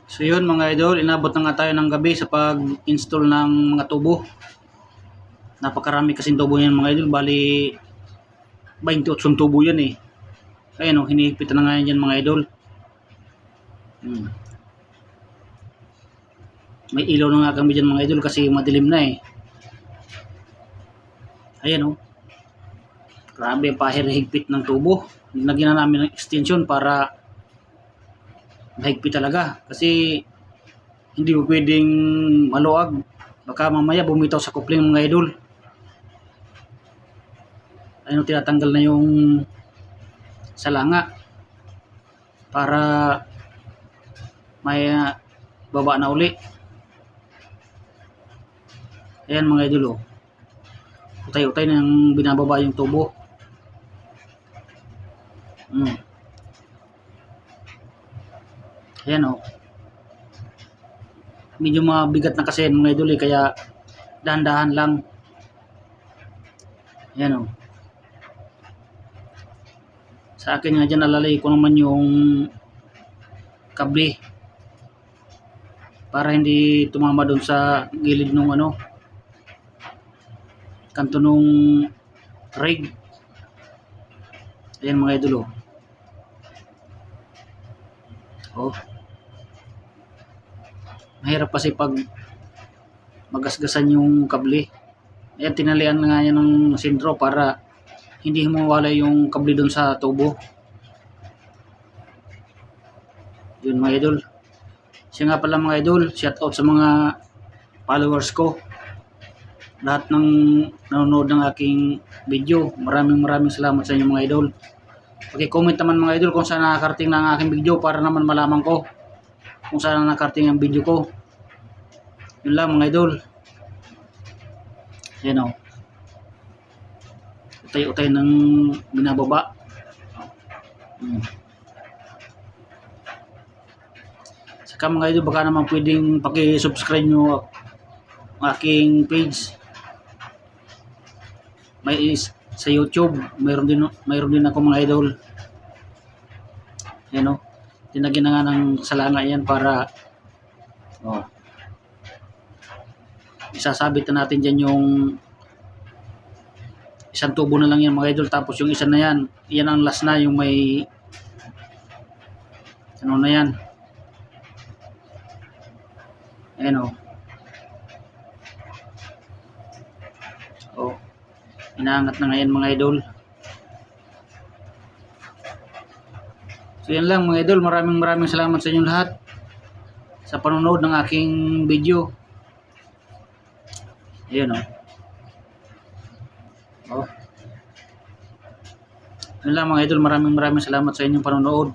So yun mga idol, inabot na nga tayo ng gabi sa pag-install ng mga tubo. Napakarami kasing tubo yan mga idol, bali 28 tubo yan eh. Ayan o, hinihigpitan na nga yan mga idol. May ilaw na nga kami dyan mga idol kasi madilim na eh. Ayan o. Grabe ang pahirihigpit ng tubo. Nagyan na namin ng extension para mahigpit talaga. Kasi hindi ko pwedeng maluag. Baka mamaya bumitaw sa coupling mga idol. Ayun, tinatanggal na yung salanga para may baba na uli. Ayan mga idol, utay-utay na yung binababa yung tubo. Ayan o. Medyo mabigat na kasi mga idol kaya dahan-dahan lang. Ayan o. Sa akin nga dyan nalalay ko naman yung kable para hindi tumama doon sa gilid nung kanto nung rig. Ayan mga idol oh. Mahirap kasi pag magasgasan yung kable. Ayan, tinalian nga yan ng sintro para hindi mawala yung kable doon sa tubo. Yun mga idol. Siya nga pala mga idol, shout out sa mga followers ko. Lahat ng nanonood ng aking video, maraming salamat sa inyo mga idol. Paki-comment naman mga idol kung saan nakakarating na ang aking video para naman malaman ko kung saan nakakarating ang video ko. Yun lang mga idol. Yan o. Utay-utay ng binababa. Saka mga idol, baka naman pwedeng paki-subscribe nyo ang aking page. May sa YouTube, mayroon din ako mga idol. Yan o. Tinagyan na nga ng salanga yan para isasabit na natin dyan yung isang tubo na lang yan mga idol, tapos yung isa na yan ang last na, yung may na yan. Ayan o. Inaangat na ngayon mga idol. So yan lang mga idol, maraming salamat sa inyo lahat sa panonood ng aking video. Ayan o. Yun lang mga idol, maraming salamat sa inyong panonood.